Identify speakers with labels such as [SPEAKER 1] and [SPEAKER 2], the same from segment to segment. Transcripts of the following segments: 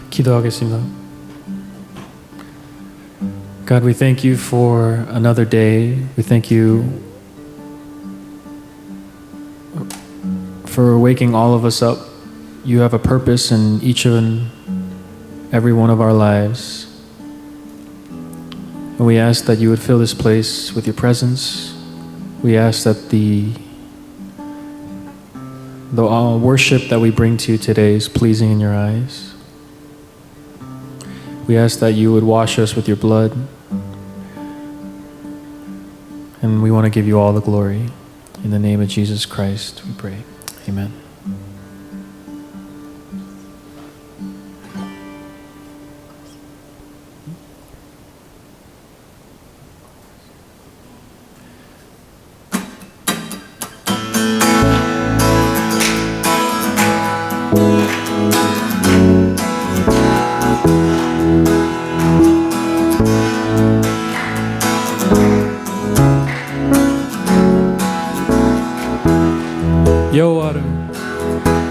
[SPEAKER 1] 기도하겠습니다. God, we thank you for another day. We thank you for waking all of us up. You have a purpose in each and every one of our lives. And we ask that you would fill this place with your presence. We ask that the worship that we bring to you today is pleasing in your eyes. We ask that you would wash us with your blood. And we want to give you all the glory. In the name of Jesus Christ, we pray. Amen.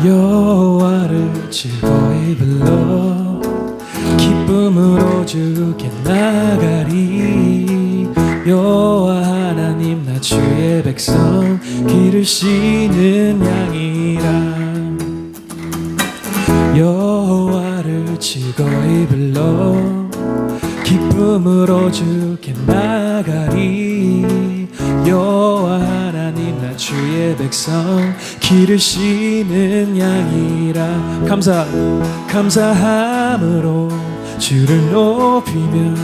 [SPEAKER 2] 여호와를 즐거이 불러 기쁨으로 주께 나가리. 여호와 하나님 나 주의 백성 기르시는 양이라. 여호와를 즐거이 불러 기쁨으로 주께 나가리. 여호와 하나님 나 주의 백성 기르시는 양이라. 감사함으로 주를 높이며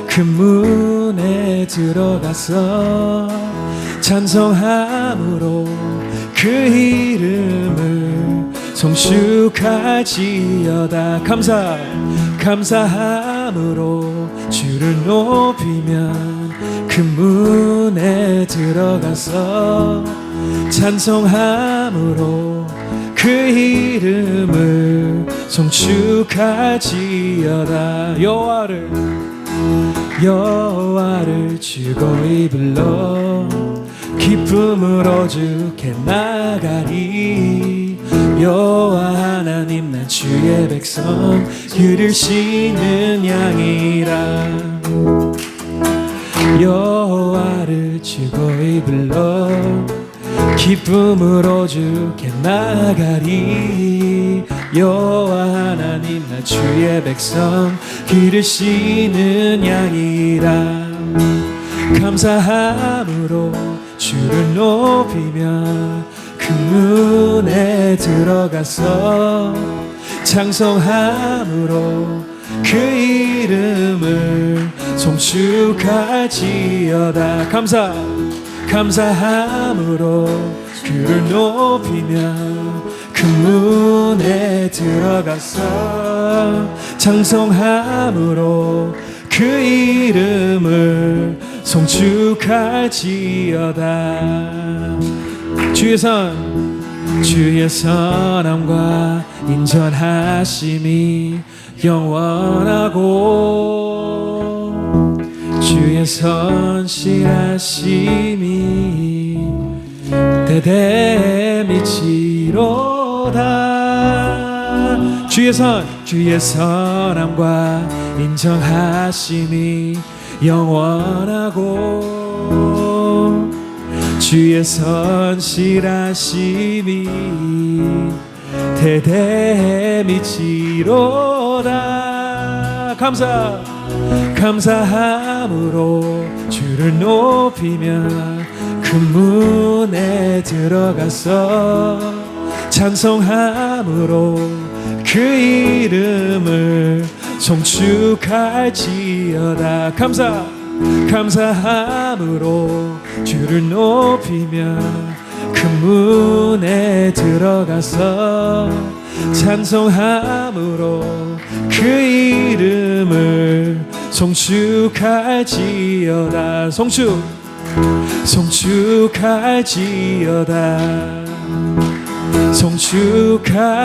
[SPEAKER 2] 그 문에 들어가서 찬송함으로 그 이름을 송축할지어다. 감사함으로 주를 높이면 그 문에 들어가서 찬송함으로 그 이름을 송축할지어다. 여호와를 즐거이 불러 기쁨으로 주께 나가리. 여호와 하나님 난 주의 백성 기르시는 양이라. 여호와를 즐거이 불러 기쁨으로 주께 나가리. 여호와 하나님 나 주의 백성 기르시는 양이라. 감사함으로 주를 높이며 그 문에 들어가서 찬송함으로 그 이름을 송축할지어다. 감사함으로 그를 높이며 그 문에 들어가서 찬송함으로 그 이름을 송축할지어다. 주의 선함과 인전하심이 영원하고 주의 선실하심이 대대 미치로다. 주의 선함과 인정하심이 영원하고 주의 선실하심이 대대 미치로다. 감사함으로 주를 높이며 그 문에 들어가서 찬송함으로 그 이름을 송축할지어다. 감사함으로 주를 높이며 그 문에 들어가서 찬송함으로 그 이름을 송축할지어다. 송축할지어다.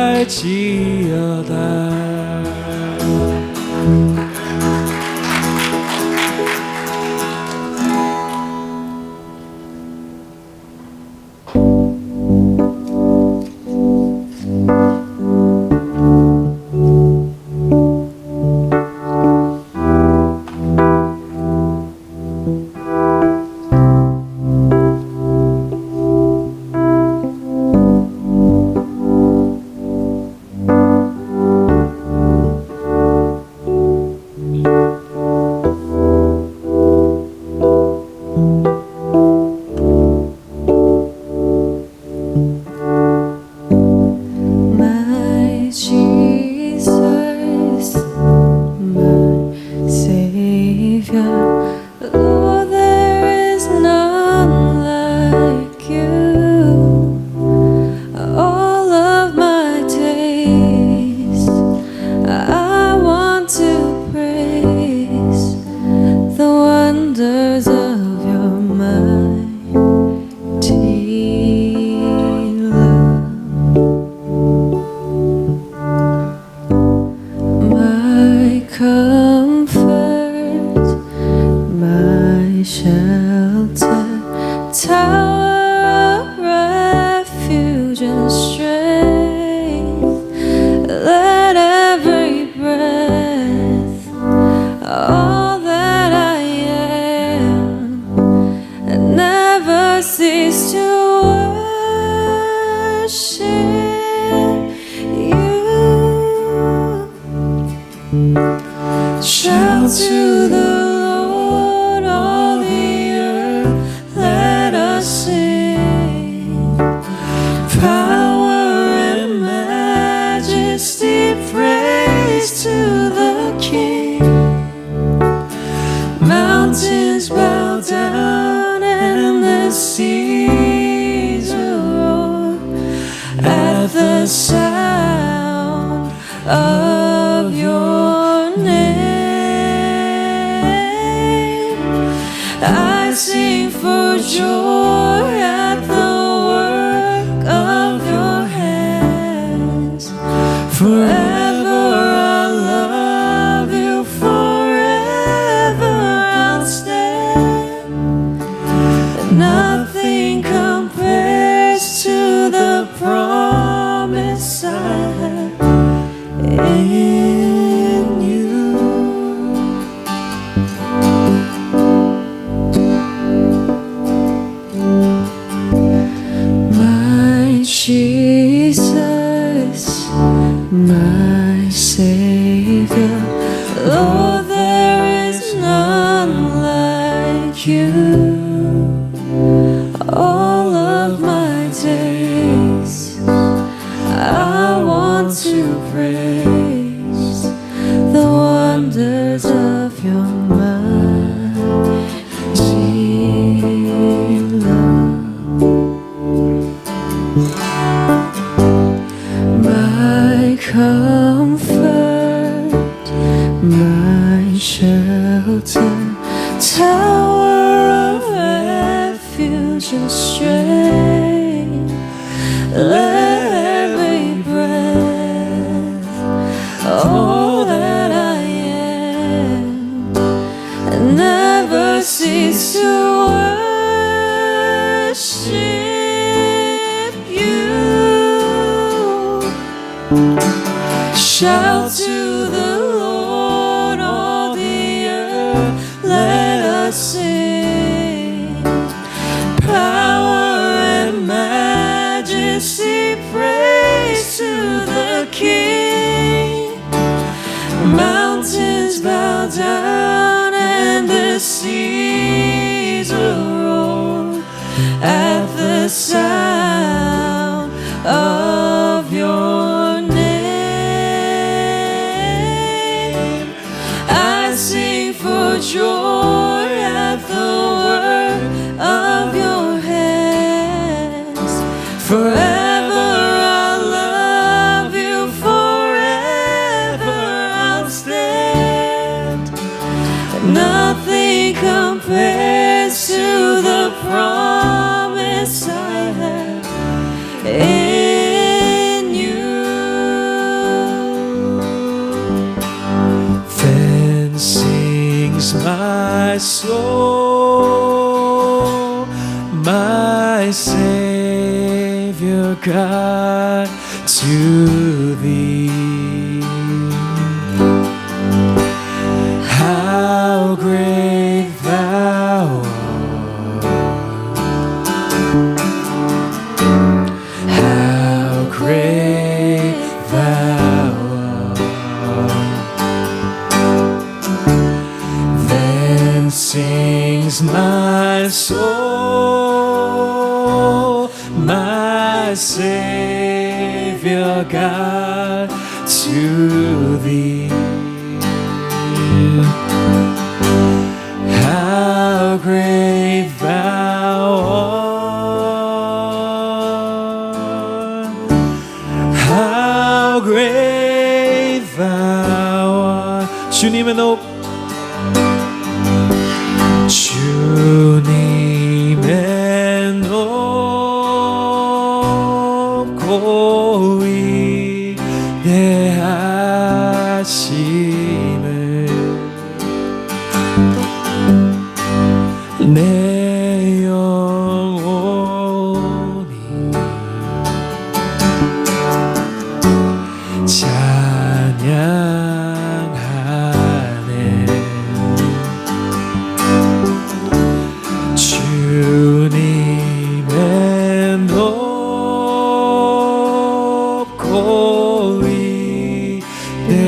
[SPEAKER 3] Let every breath, all that I am, and never cease to worship you. Shout to the Lord, all the earth, let us sing. Power and majesty, praise to the King. Mountains bow down and the seas will roar at the sound of your name. I sing for joy at the work of your hands. Forever I'll love you, forever I'll stand. Nothing compares to the promise I have in you. My Jesus, my Savior, Lord, there is none like you. All of my days, I want to praise the wonders of your mighty love. My comfort, my shelter, tower of refuge and strength. Let every breath, all that I am, and never cease to worship you. Shout to the Lord, all the earth, let us sing. Power and majesty, praise to the King. Mountains bow down and the seas will roar at the sound of your name. I sing for joy at the work of your hands. Forever I'll love you, forever I'll stand. Nothing compares to the promise I have in you.
[SPEAKER 2] Then sings my soul, my Savior God, to thee. How great thou art, how great thou art. Then sings my soul, my Savior God, to thee. How great thou art, how great thou art. 주님의 높 주님의 높고 위대하심을 내 영혼이 찬양하네. 주님의 높고 위대하심을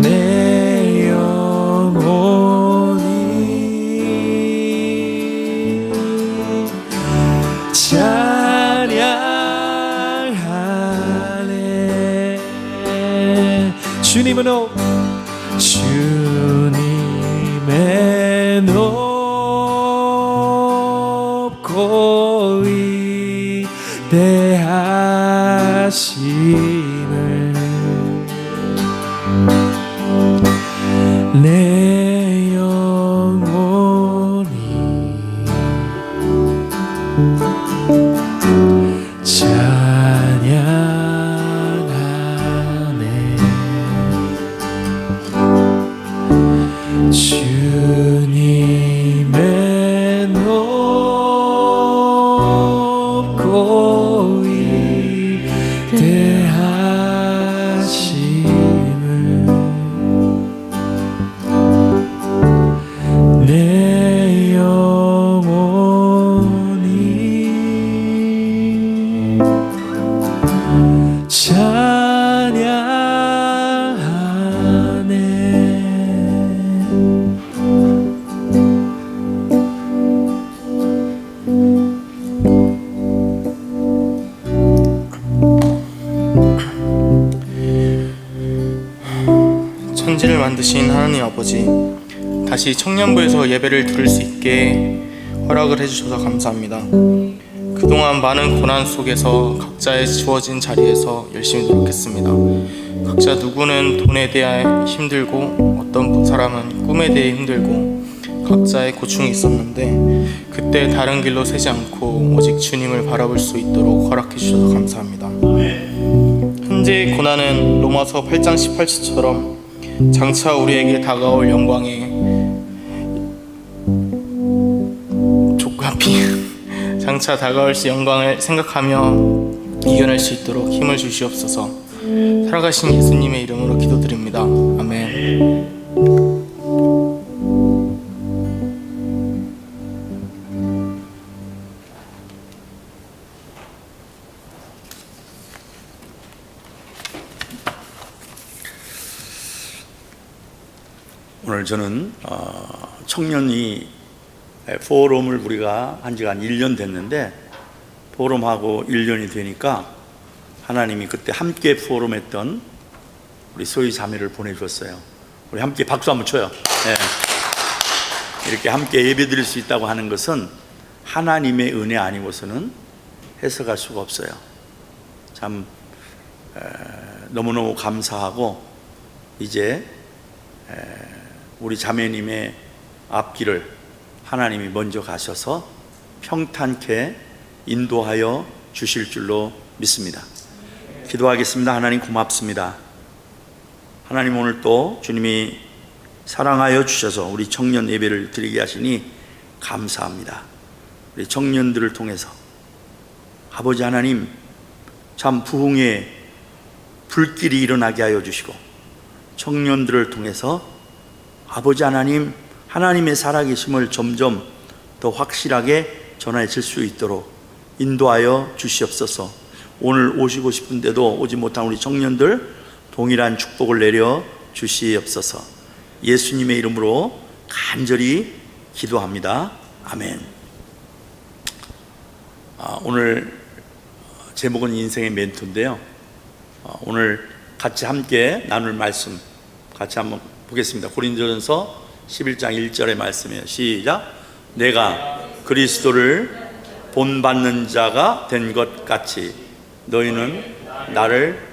[SPEAKER 2] 내 영혼이 찬양하네. 주님의 높고 위대하심을 내 영혼이 찬양하네. 주님의 높고 위대하심을 내 영혼이 찬양하네.
[SPEAKER 4] 천지를 만드신 하나님 아버지, 다시 청년부에서 예배를 드릴 수 있게 허락을 해주셔서 감사합니다. 그동안 많은 고난 속에서 각자의 주어진 자리에서 열심히 노력했습니다. 각자 누구는 돈에 대해 힘들고 어떤 사람은 꿈에 대해 힘들고 각자의 고충이 있었는데 그때 다른 길로 새지 않고 오직 주님을 바라볼 수 있도록 허락해 주셔서 감사합니다. 현재의 고난은 로마서 8장 18절처럼 장차 우리에게 다가올 영광의 장차 다가올 영광을 생각하며 이겨낼 수 있도록 힘을 주시옵소서. 살아가신 예수님의 이름으로 기도드립니다. 아멘.
[SPEAKER 5] 오늘 저는 청년이 포럼을 우리가 한 지가 한 1년 됐는데 포럼하고 1년이 되니까 하나님이 그때 함께 포럼했던 우리 소희 자매를 보내주었어요. 우리 함께 박수 한번 쳐요. 네. 이렇게 함께 예배드릴 수 있다고 하는 것은 하나님의 은혜 아니고서는 해석할 수가 없어요. 참 너무너무 감사하고 이제 우리 자매님의 앞길을 하나님이 먼저 가셔서 평탄케 인도하여 주실 줄로 믿습니다. 기도하겠습니다. 하나님 고맙습니다. 하나님 오늘 또 주님이 사랑하여 주셔서 우리 청년 예배를 드리게 하시니 감사합니다. 우리 청년들을 통해서 아버지 하나님 참 부흥의 불길이 일어나게 하여 주시고 청년들을 통해서 아버지 하나님 하나님의 살아계심을 점점 더 확실하게 전해질 수 있도록 인도하여 주시옵소서. 오늘 오시고 싶은데도 오지 못한 우리 청년들 동일한 축복을 내려 주시옵소서. 예수님의 이름으로 간절히 기도합니다. 아멘. 오늘 제목은 인생의 멘토인데요. 오늘 같이 함께 나눌 말씀 같이 한번 보겠습니다. 고린도전서 11장 1절의 말씀이에요. 시작. 내가 그리스도를 본받는 자가 된 것 같이 너희는 나를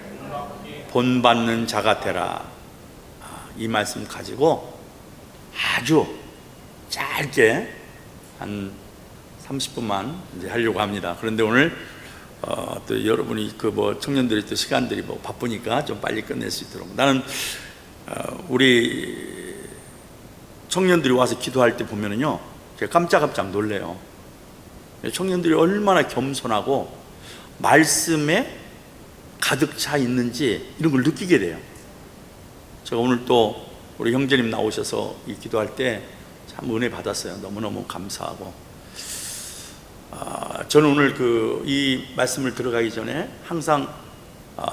[SPEAKER 5] 본받는 자가 되라. 이 말씀 가지고 아주 짧게 한 30분만 이제 하려고 합니다. 그런데 오늘 또 여러분이 청년들이 또 시간들이 바쁘니까 좀 빨리 끝낼 수 있도록 나는 우리 청년들이 와서 기도할 때 보면은요 제가 깜짝깜짝 놀래요. 청년들이 얼마나 겸손하고 말씀에 가득 차 있는지 이런 걸 느끼게 돼요. 제가 오늘 또 우리 형제님 나오셔서 이 기도할 때 참 은혜 받았어요. 너무너무 감사하고, 저는 오늘 이 말씀을 들어가기 전에 항상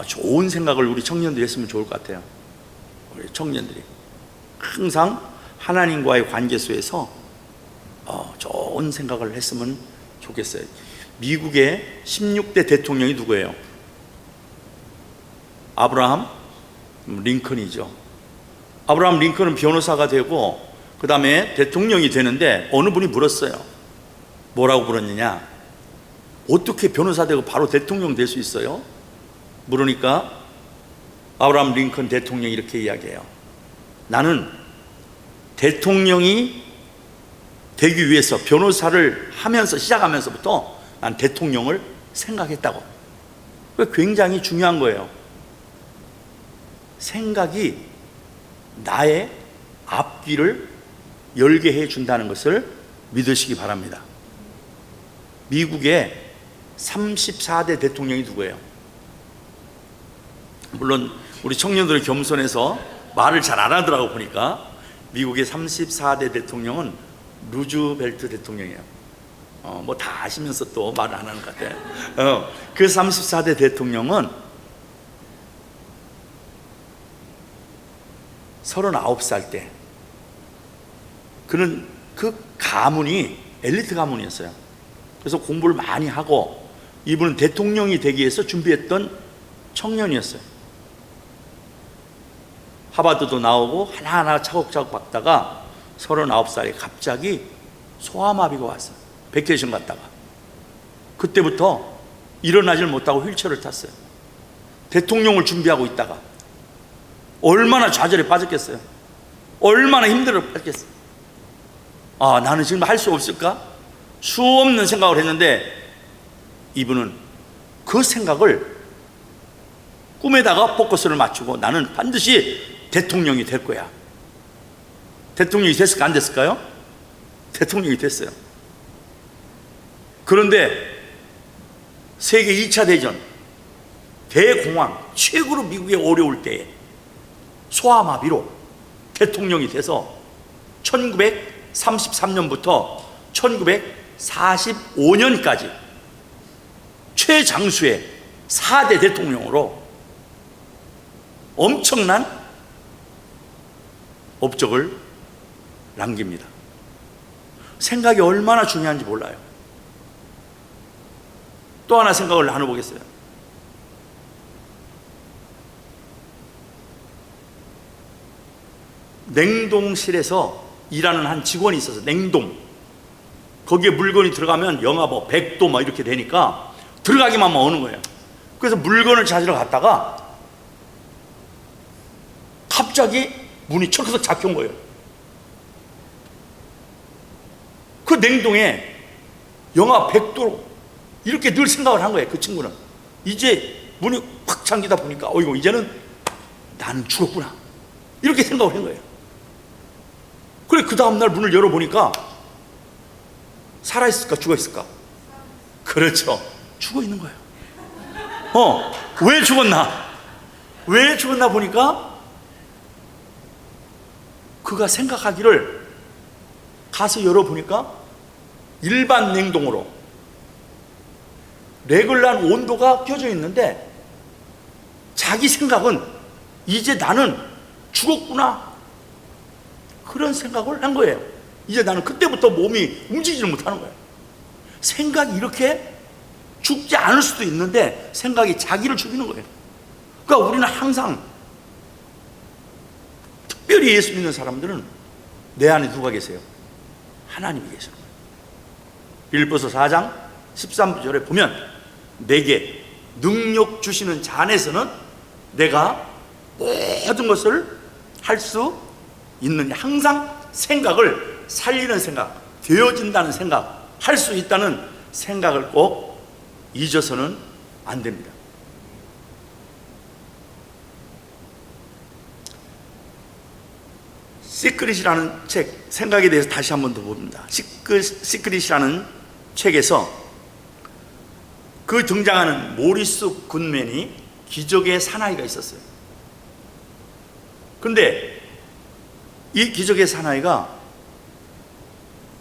[SPEAKER 5] 좋은 생각을 우리 청년들이 했으면 좋을 것 같아요. 우리 청년들이 항상 하나님과의 관계 속에서 좋은 생각을 했으면 좋겠어요. 미국의 16대 대통령이 누구예요? 아브라함 링컨이죠. 아브라함 링컨은 변호사가 되고 그 다음에 대통령이 되는데 어느 분이 물었어요. 뭐라고 물었느냐? 어떻게 변호사 되고 바로 대통령 될 수 있어요? 물으니까 아브라함 링컨 대통령이 이렇게 이야기해요. 나는 대통령이 되기 위해서 변호사를 하면서 시작하면서부터 난 대통령을 생각했다고. 굉장히 중요한 거예요. 생각이 나의 앞길을 열게 해준다는 것을 믿으시기 바랍니다. 미국의 34대 대통령이 누구예요? 물론 우리 청년들이 겸손해서 말을 잘 안 하더라고 보니까 미국의 34대 대통령은 루즈벨트 대통령이에요. 뭐 다 아시면서 또 말을 안 하는 것 같아요. 그 34대 대통령은 39살 때 그는 그 가문이 엘리트 가문이었어요. 그래서 공부를 많이 하고 이분은 대통령이 되기 위해서 준비했던 청년이었어요. 하버드도 나오고 하나하나 차곡차곡 받다가 39살에 갑자기 소아마비가 왔어요. 베케이션 갔다가 그때부터 일어나질 못하고 휠체어를 탔어요. 대통령을 준비하고 있다가 얼마나 좌절에 빠졌겠어요. 얼마나 힘들어 빠졌겠어요. 나는 지금 할 수 없을까? 수없는 생각을 했는데 이분은 그 생각을 꿈에다가 포커스를 맞추고 나는 반드시 대통령이 될 거야. 대통령이 됐을까 안 됐을까요? 대통령이 됐어요. 그런데 세계 2차 대전 대공황 최고로 미국이 어려울 때에 소아마비로 대통령이 돼서 1933년부터 1945년까지 최장수의 4대 대통령으로 엄청난 업적을 남깁니다. 생각이 얼마나 중요한지 몰라요. 또 하나 생각을 나눠보겠어요. 냉동실에서 일하는 한 직원이 있어서 냉동 거기에 물건이 들어가면 영하 뭐 100도 막 이렇게 되니까 들어가기만 하면 오는 거예요. 그래서 물건을 찾으러 갔다가 갑자기 문이 철컥 잡혀온 거예요. 그 냉동에 영하 100도로 이렇게 늘 생각을 한 거예요. 그 친구는 이제 문이 확 잠기다 보니까 어이구 이제는 나는 죽었구나 이렇게 생각을 한 거예요. 그래 그 다음날 문을 열어보니까 살아있을까 죽어있을까? 그렇죠, 죽어있는 거예요. 왜 죽었나? 왜 죽었나 보니까 그가 생각하기를 가서 열어보니까 일반 냉동으로 레귤러한 온도가 켜져 있는데 자기 생각은 이제 나는 죽었구나 그런 생각을 한 거예요. 이제 나는 그때부터 몸이 움직이지 못하는 거예요. 생각이 이렇게 죽지 않을 수도 있는데 생각이 자기를 죽이는 거예요. 그러니까 우리는 항상 특별히 예수 믿는 사람들은 내 안에 누가 계세요? 하나님이 계시는 거예요. 빌립보서 4장 13절에 보면 내게 능력 주시는 자 안에서는 내가 모든 것을 할 수 있는, 항상 생각을 살리는 생각, 되어진다는 생각, 할 수 있다는 생각을 꼭 잊어서는 안 됩니다. 시크릿이라는 책, 생각에 대해서 다시 한 번 더 봅니다. 시크릿이라는 책에서 그 등장하는 모리스 굿맨이 기적의 사나이가 있었어요. 근데 이 기적의 사나이가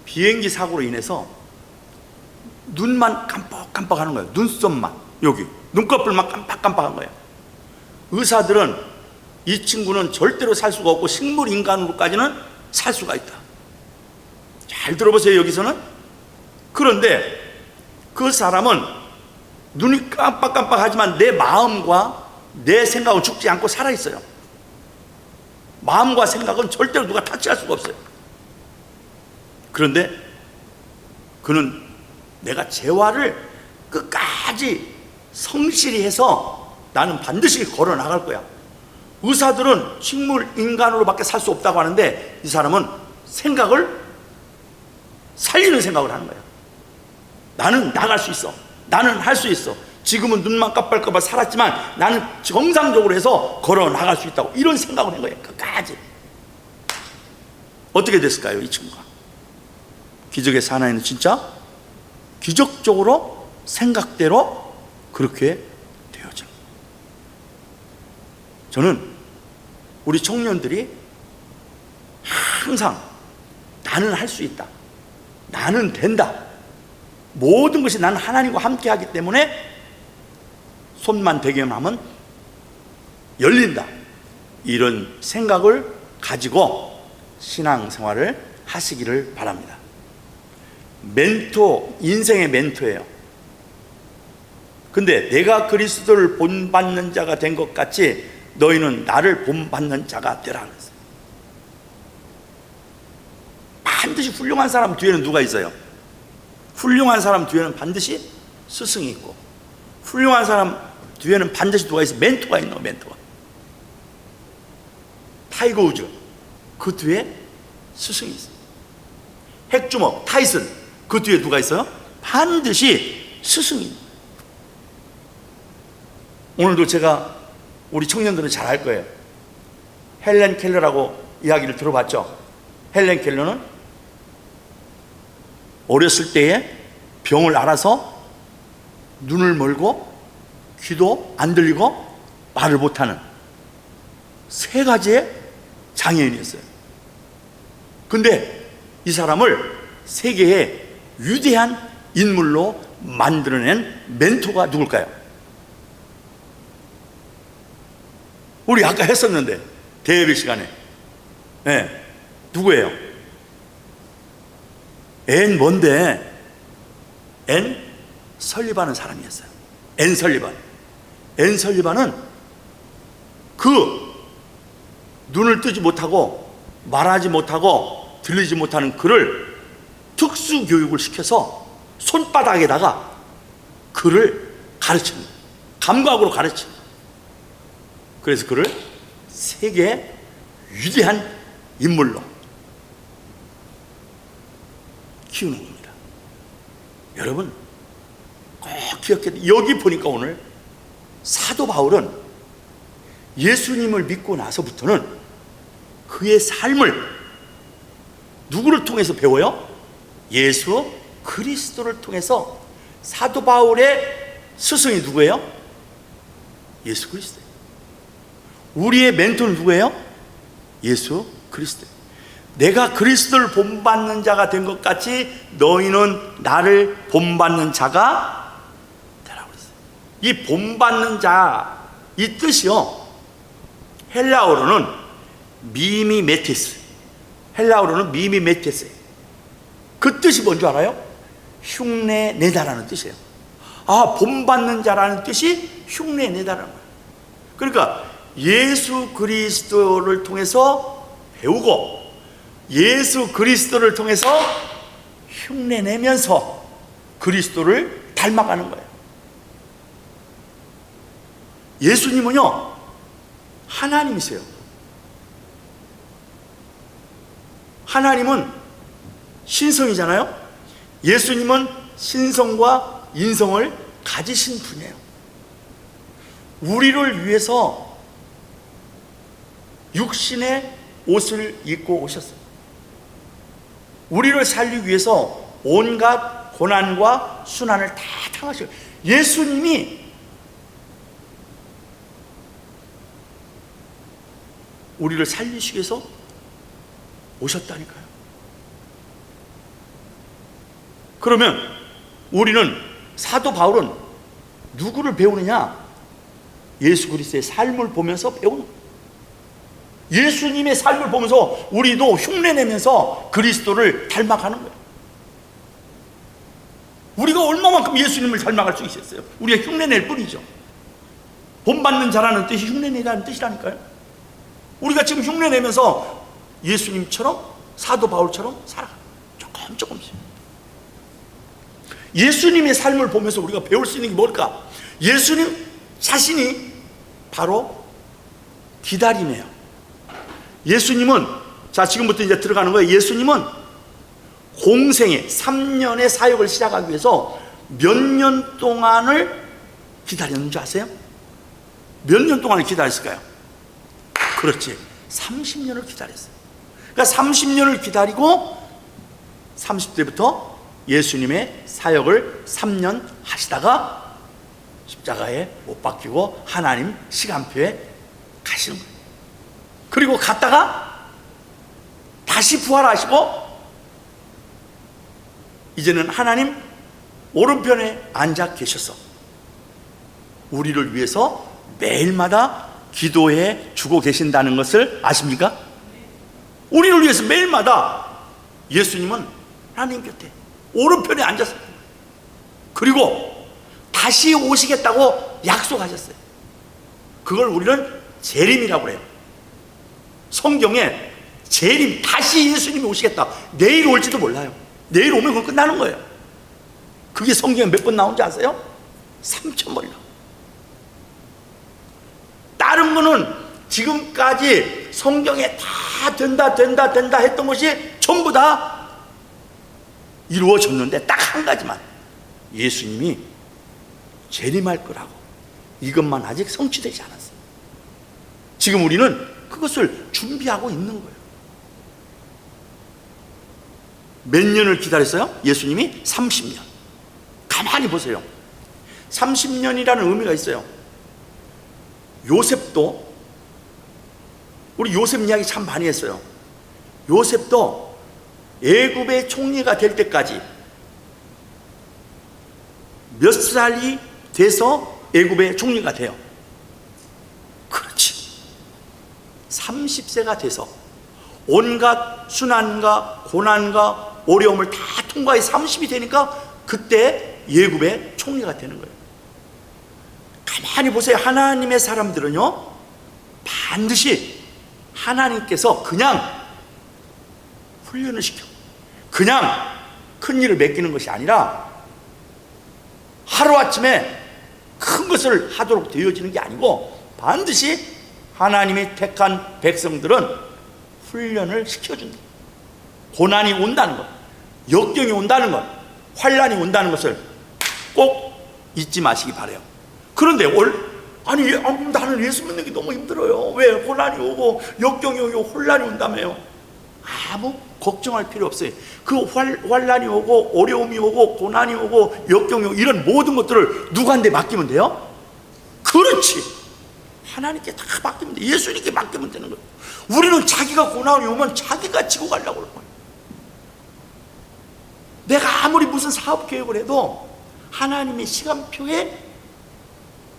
[SPEAKER 5] 비행기 사고로 인해서 눈만 깜빡깜빡하는 거예요. 눈썹만, 여기 눈꺼풀만 깜빡깜빡한 거예요. 의사들은 이 친구는 절대로 살 수가 없고 식물 인간으로까지는 살 수가 있다. 잘 들어보세요. 여기서는. 그런데 그 사람은 눈이 깜빡깜빡하지만 내 마음과 내 생각은 죽지 않고 살아있어요. 마음과 생각은 절대로 누가 타치할 수가 없어요. 그런데 그는 내가 재활을 끝까지 성실히 해서 나는 반드시 걸어 나갈 거야. 의사들은 식물 인간으로밖에 살 수 없다고 하는데 이 사람은 생각을 살리는 생각을 하는 거야. 나는 나갈 수 있어. 나는 할 수 있어. 지금은 눈만 깜빡깜빡 살았지만 나는 정상적으로 해서 걸어 나갈 수 있다고, 이런 생각을 한 거예요. 끝까지. 어떻게 됐을까요, 이 친구가? 기적의 사나이는 진짜 기적적으로 생각대로 그렇게 되어져. 저는 우리 청년들이 항상 나는 할 수 있다, 나는 된다, 모든 것이 나는 하나님과 함께 하기 때문에 손만 대기만 열린다, 이런 생각을 가지고 신앙생활을 하시기를 바랍니다. 멘토, 인생의 멘토예요. 근데 내가 그리스도를 본받는 자가 된 것 같이 너희는 나를 본받는 자가 되라 그랬어요. 반드시 훌륭한 사람 뒤에는 누가 있어요? 훌륭한 사람 뒤에는 반드시 스승이 있고, 훌륭한 사람 뒤에는 반드시 누가 있어요? 멘토가 있는 거예요. 멘토가. 타이거 우즈, 그 뒤에 스승이 있어요. 핵주먹 타이슨, 그 뒤에 누가 있어요? 반드시 스승이 있는 거예요. 오늘도 제가, 우리 청년들은 잘 알 거예요. 헬렌 켈러라고 이야기를 들어봤죠? 헬렌 켈러는 어렸을 때에 병을 앓아서 눈을 멀고 귀도 안 들리고 말을 못하는 3가지의 장애인이었어요. 근데 이 사람을 세계의 위대한 인물로 만들어낸 멘토가 누굴까요? 우리 아까 했었는데 대예배 시간에. 네, 누구예요? 앤 뭔데? 앤 설리반은 사람이었어요. 앤 설리반. 앤 설리반은 그 눈을 뜨지 못하고 말하지 못하고 들리지 못하는 그를 특수 교육을 시켜서 손바닥에다가 그를 가르치는 거예요. 감각으로 가르치는 거예요. 그래서 그를 세계의 위대한 인물로 키우는 겁니다. 여러분 꼭 기억해야 돼요. 여기 보니까 오늘 사도 바울은 예수님을 믿고 나서부터는 그의 삶을 누구를 통해서 배워요? 예수 그리스도를 통해서. 사도 바울의 스승이 누구예요? 예수 그리스도예요. 우리의 멘토는 누구예요? 예수 그리스도. 내가 그리스도를 본받는 자가 된 것 같이 너희는 나를 본받는 자가 되라고 그랬어요. 이 본받는 자, 이 뜻이요, 헬라어로는 미미메티스. 헬라어로는 미미메티스. 그 뜻이 뭔지 알아요? 흉내내다라는 뜻이에요. 아, 본받는 자라는 뜻이 흉내내다라는 거예요. 그러니까 예수 그리스도를 통해서 배우고 예수 그리스도를 통해서 흉내내면서 그리스도를 닮아가는 거예요. 예수님은요, 하나님이세요. 하나님은 신성이잖아요. 예수님은 신성과 인성을 가지신 분이에요. 우리를 위해서 육신의 옷을 입고 오셨어요. 우리를 살리기 위해서 온갖 고난과 순환을 다 당하시고, 예수님이 우리를 살리시기 위해서 오셨다니까요. 그러면 우리는, 사도 바울은 누구를 배우느냐? 예수 그리스도의 삶을 보면서 배우는 거예요. 예수님의 삶을 보면서 우리도 흉내내면서 그리스도를 닮아가는 거예요. 우리가 얼마만큼 예수님을 닮아갈 수 있었어요? 우리가 흉내낼 뿐이죠. 본받는 자라는 뜻이 흉내내라는 뜻이라니까요. 우리가 지금 흉내내면서 예수님처럼, 사도 바울처럼 살아가요. 조금씩. 예수님의 삶을 보면서 우리가 배울 수 있는 게 뭘까? 예수님 자신이 바로 기다림이에요. 예수님은, 자, 지금부터 이제 들어가는 거예요. 예수님은 공생애 3년의 사역을 시작하기 위해서 몇 년 동안을 기다렸는 줄 아세요? 몇 년 동안을 기다렸을까요? 그렇지, 30년을 기다렸어요. 그러니까 30년을 기다리고 30대부터 예수님의 사역을 3년 하시다가 십자가에 못 박히고 하나님 시간표에 가시는 거예요. 그리고 갔다가 다시 부활하시고 이제는 하나님 오른편에 앉아 계셔서 우리를 위해서 매일마다 기도해 주고 계신다는 것을 아십니까? 우리를 위해서 매일마다 예수님은 하나님 곁에 오른편에 앉았어요. 그리고 다시 오시겠다고 약속하셨어요. 그걸 우리는 재림이라고 해요. 성경에 재림, 다시 예수님이 오시겠다. 내일 올지도 몰라요. 내일 오면 그건 끝나는 거예요. 그게 성경에 몇 번 나온지 아세요? 3,000번이나. 다른 거는 지금까지 성경에 다 된다 했던 것이 전부 다 이루어졌는데 딱 한 가지만, 예수님이 재림할 거라고, 이것만 아직 성취되지 않았어요. 지금 우리는 그것을 준비하고 있는 거예요. 몇 년을 기다렸어요? 예수님이 30년. 가만히 보세요. 30년이라는 의미가 있어요. 요셉도, 우리 요셉 이야기 참 많이 했어요. 요셉도 애굽의 총리가 될 때까지 몇 살이 돼서 애굽의 총리가 돼요? 그렇지, 30세가 돼서 온갖 순환과 고난과 어려움을 다 통과해 30이 되니까 그때 애굽의 총리가 되는 거예요. 가만히 보세요. 하나님의 사람들은요, 반드시 하나님께서 그냥 훈련을 시켜, 그냥 큰 일을 맡기는 것이 아니라 하루아침에 큰 것을 하도록 되어지는 게 아니고, 반드시 하나님이 택한 백성들은 훈련을 시켜준다. 고난이 온다는 것, 역경이 온다는 것, 환난이 온다는 것을 꼭 잊지 마시기 바라요. 그런데 나는 예수 믿는 게 너무 힘들어요. 왜? 고난이 오고 역경이 오고 혼란이 온다며요. 아무 걱정할 필요 없어요. 그 환난이 오고 어려움이 오고 고난이 오고 역경이 오고 이런 모든 것들을 누구한테 맡기면 돼요? 그렇지, 하나님께 다 맡기면 돼. 예수님께 맡기면 되는 거예요. 우리는 자기가 고난이 오면 자기가 지고 가려고 그러는 거예요. 내가 아무리 무슨 사업 계획을 해도 하나님의 시간표에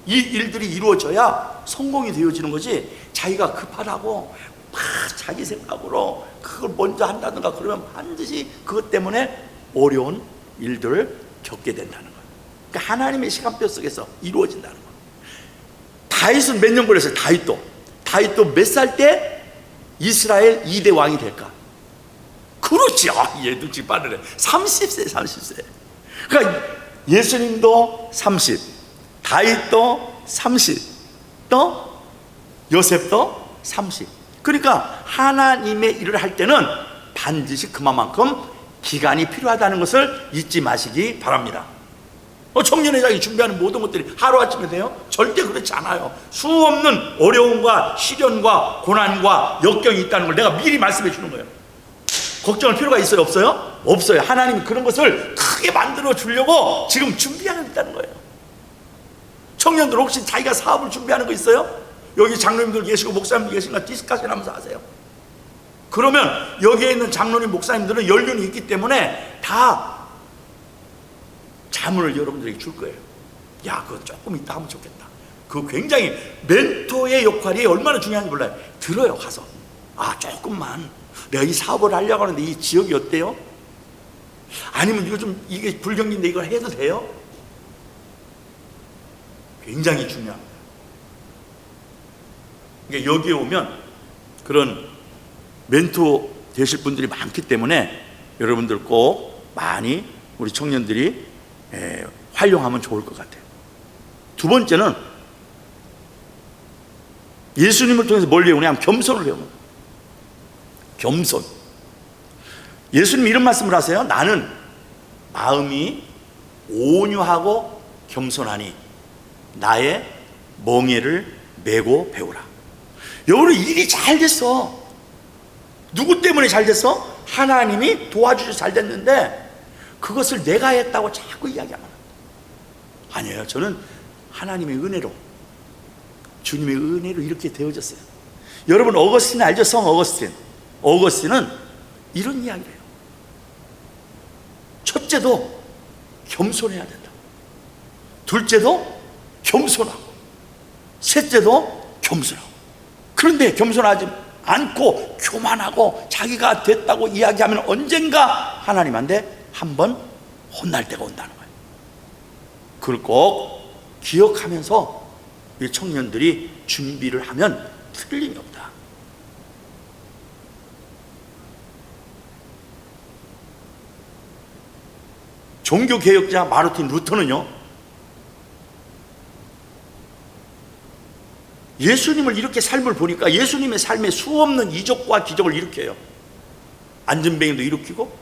[SPEAKER 5] 이 일들이 이루어져야 성공이 되어지는 거지, 자기가 급하다고 막 자기 생각으로 그걸 먼저 한다든가 그러면 반드시 그것 때문에 어려운 일들을 겪게 된다는 거예요. 그러니까 하나님의 시간표 속에서 이루어진다는 거예요. 다윗은 몇 년 걸렸어요? 다윗도 몇 살 때 이스라엘 2대 왕이 될까? 그렇지, 얘도 지금 빠르네. 30세. 그러니까 예수님도 30, 다윗도 30, 또 요셉도 30. 그러니까 하나님의 일을 할 때는 반드시 그만큼 기간이 필요하다는 것을 잊지 마시기 바랍니다. 청년회장이 준비하는 모든 것들이 하루아침에 돼요? 절대 그렇지 않아요. 수없는 어려움과 시련과 고난과 역경이 있다는 걸 내가 미리 말씀해 주는 거예요. 걱정할 필요가 있어요? 없어요? 없어요. 하나님이 그런 것을 크게 만들어 주려고 지금 준비하고 있다는 거예요. 청년들 혹시 자기가 사업을 준비하는 거 있어요? 여기 장로님들 계시고 목사님들 계시니까 디스커션 하면서 하세요. 그러면 여기에 있는 장로님 목사님들은 연륜이 있기 때문에 다 자문을 여러분들에게 줄 거예요. 야, 그거 조금 이따 하면 좋겠다. 그거 굉장히 멘토의 역할이 얼마나 중요한지 몰라요. 들어요. 가서 아, 조금만 내가 이 사업을 하려고 하는데 이 지역이 어때요? 아니면 이거 좀 이게 불경기인데 이걸 해도 돼요? 굉장히 중요합니다. 그러니까 여기에 오면 그런 멘토 되실 분들이 많기 때문에 여러분들 꼭 많이 우리 청년들이 활용하면 좋을 것 같아요. 두 번째는 예수님을 통해서 뭘 배우냐면 겸손을 배우는 거예요. 겸손. 예수님이 이런 말씀을 하세요. 나는 마음이 온유하고 겸손하니 나의 멍에를 메고 배우라. 여러분, 일이 잘 됐어. 누구 때문에 잘 됐어? 하나님이 도와주셔서 잘 됐는데 그것을 내가 했다고 자꾸 이야기하면 아니에요. 저는 하나님의 은혜로, 주님의 은혜로 이렇게 되어졌어요. 여러분, 어거스틴 알죠? 성 어거스틴. 어거스틴은 이런 이야기를 해요. 첫째도 겸손해야 된다. 둘째도 겸손하고, 셋째도 겸손하고. 그런데 겸손하지 않고 교만하고 자기가 됐다고 이야기하면 언젠가 하나님한테 한번 혼날 때가 온다는 거예요. 그걸 꼭 기억하면서 이 청년들이 준비를 하면 틀림이 없다. 종교개혁자 마르틴 루터는요, 예수님을 이렇게 삶을 보니까 예수님의 삶에 수없는 이적과 기적을 일으켜요. 안전뱅이도 일으키고,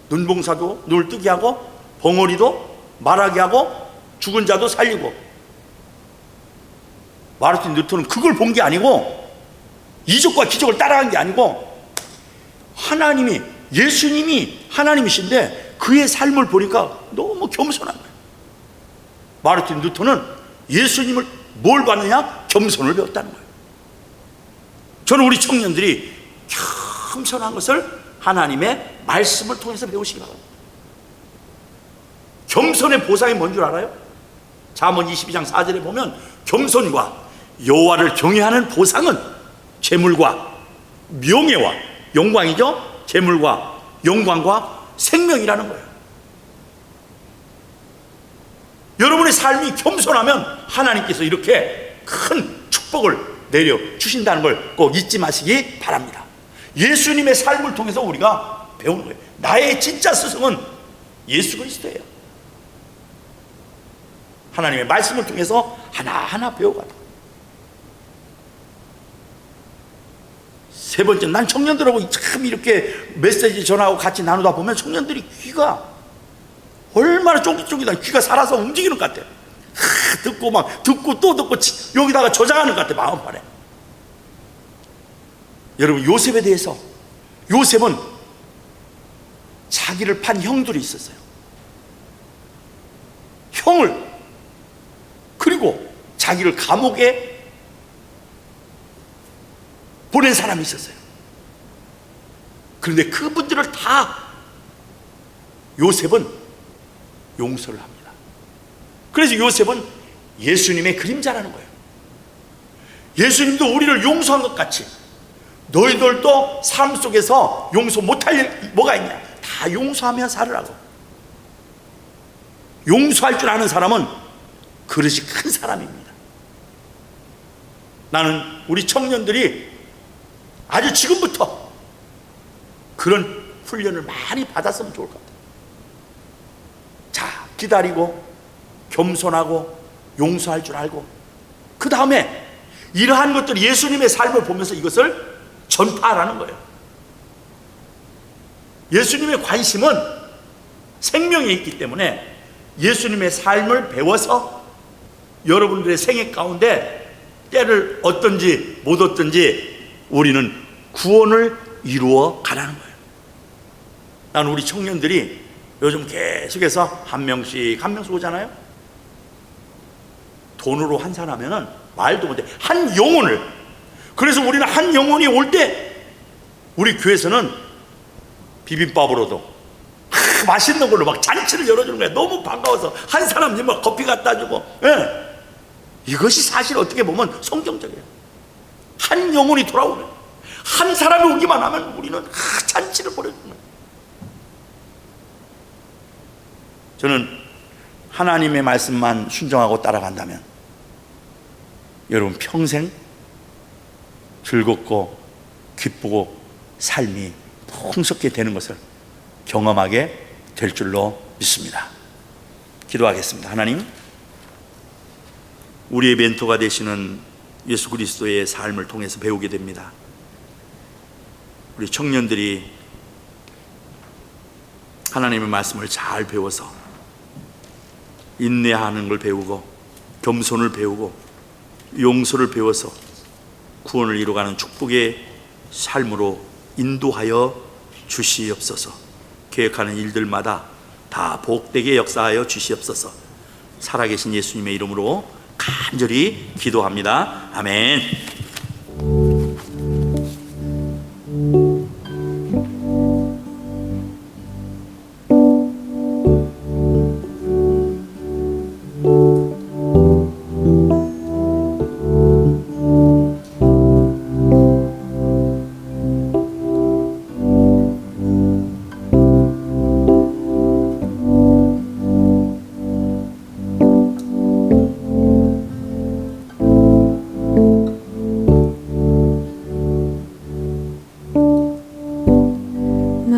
[SPEAKER 5] 눈봉사도 눈을 뜨게 하고, 벙어리도 말하게 하고, 죽은 자도 살리고. 마르틴 루터는 그걸 본 게 아니고, 이적과 기적을 따라한 게 아니고, 하나님이, 예수님이 하나님이신데 그의 삶을 보니까 너무 겸손한 거예요. 마르틴 루터는 예수님을 뭘 봤느냐? 겸손을 배웠다는 거예요. 저는 우리 청년들이 겸손한 것을 하나님의 말씀을 통해서 배우시기 바랍니다. 겸손의 보상이 뭔 줄 알아요? 잠언 22장 4절에 보면 겸손과 여호와를 경외하는 보상은 재물과 명예와 영광이죠. 재물과 영광과 생명이라는 거예요. 여러분의 삶이 겸손하면 하나님께서 이렇게 큰 축복을 내려 주신다는 걸 꼭 잊지 마시기 바랍니다. 예수님의 삶을 통해서 우리가 배우는 거예요. 나의 진짜 스승은 예수 그리스도예요. 하나님의 말씀을 통해서 하나하나 배워가다. 세 번째, 난 청년들하고 참 이렇게 메시지 전하고 같이 나누다 보면 청년들이 귀가 얼마나 쫑깃쫑깃한, 귀가 살아서 움직이는 것 같아요. 듣고 막 듣고 또 듣고 여기다가 저장하는 것 같아요. 마음판에. 여러분, 요셉에 대해서, 요셉은 자기를 판 형들이 있었어요. 형을, 그리고 자기를 감옥에 보낸 사람이 있었어요. 그런데 그분들을 다 요셉은 용서를 합니다. 그래서 요셉은 예수님의 그림자라는 거예요. 예수님도 우리를 용서한 것 같이 너희들도 삶 속에서 용서 못할 일 뭐가 있냐? 다 용서하며 살으라고. 용서할 줄 아는 사람은 그릇이 큰 사람입니다. 나는 우리 청년들이 아주 지금부터 그런 훈련을 많이 받았으면 좋을 것 같아요. 자, 기다리고 겸손하고 용서할 줄 알고, 그 다음에 이러한 것들, 예수님의 삶을 보면서 이것을 전파하라는 거예요. 예수님의 관심은 생명에 있기 때문에 예수님의 삶을 배워서 여러분들의 생애 가운데 때를 얻든지 못 얻든지 우리는 구원을 이루어 가라는 거예요. 난 우리 청년들이 요즘 계속해서 한 명씩 오잖아요. 돈으로 환산하면은 말도 못해. 한 영혼을. 그래서 우리는 한 영혼이 올 때 우리 교회에서는 비빔밥으로도 맛있는 걸로 막 잔치를 열어주는 거야. 너무 반가워서 한 사람 막 커피 갖다 주고. 예. 이것이 사실 어떻게 보면 성경적이에요. 한 영혼이 돌아오면, 한 사람이 오기만 하면 우리는 잔치를 벌여주는 거예요. 저는 하나님의 말씀만 순종하고 따라간다면 여러분 평생 즐겁고 기쁘고 삶이 풍성하게 되는 것을 경험하게 될 줄로 믿습니다. 기도하겠습니다. 하나님, 우리의 멘토가 되시는 예수 그리스도의 삶을 통해서 배우게 됩니다. 우리 청년들이 하나님의 말씀을 잘 배워서 인내하는 걸 배우고 겸손을 배우고 용서를 배워서 구원을 이루어가는 축복의 삶으로 인도하여 주시옵소서. 계획하는 일들마다 다 복되게 역사하여 주시옵소서. 살아계신 예수님의 이름으로 간절히 기도합니다. 아멘.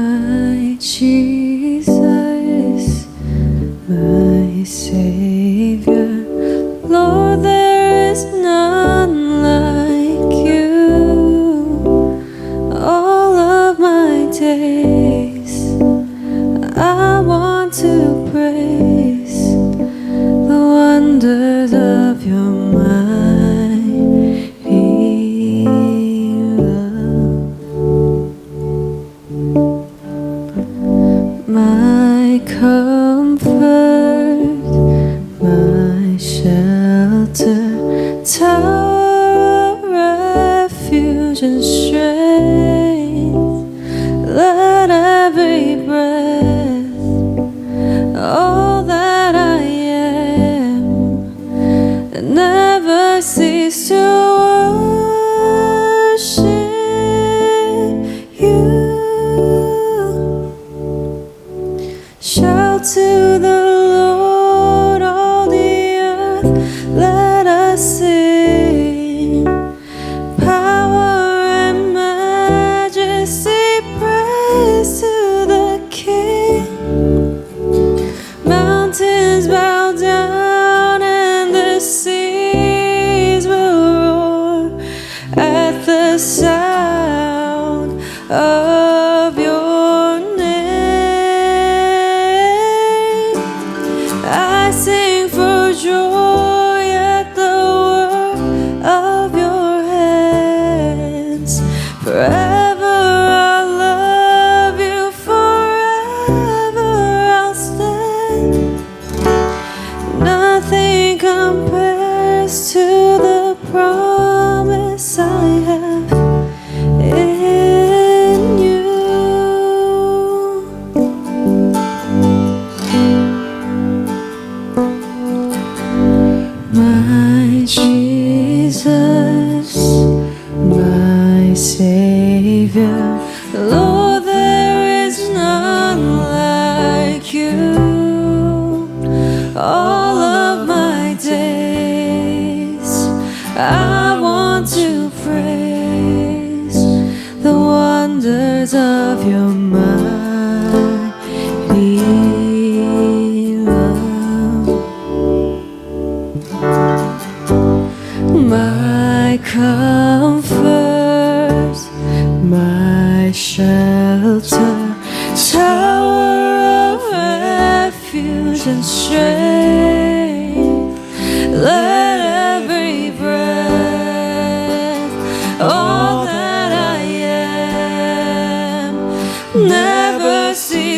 [SPEAKER 3] My Jesus, my Savior, Lord, there is none like you. All of my days, I want to praise the wonders of your mighty love. My comfort, my shelter, tower, refuge and strength. Let every breath, all that I am, never cease to worship you. Shout to the Lord, all the earth, let us sing. Power and majesty, praise to the King. Mountains bow down and the seas will roar at the sound of your name. I sing for joy at the work of your hands. Forever I'll love you, forever I'll stand. Nothing compares to the promise I have in you. My Jesus, my Savior, Lord, there is none like you. All of my days, I want to praise the wonders of your mighty love. My comfort, my shelter, tower of refuge and strength. Let every breath, all that I am, never cease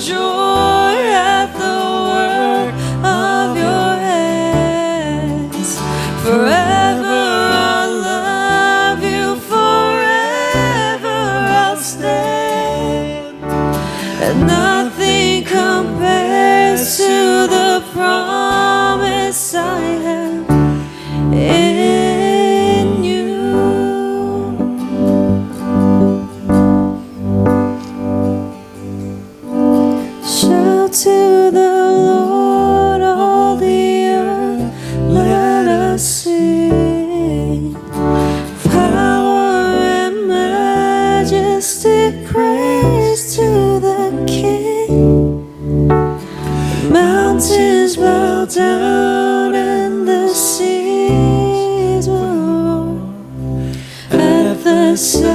[SPEAKER 3] joy at the work of your hands. Forever I'll love you, forever I'll stand. And nothing compares to the promise I have in you. Shout to the Lord, all the earth, let us sing. Power and majesty, praise to the King. Mountains bow down and the seas will roar at the sound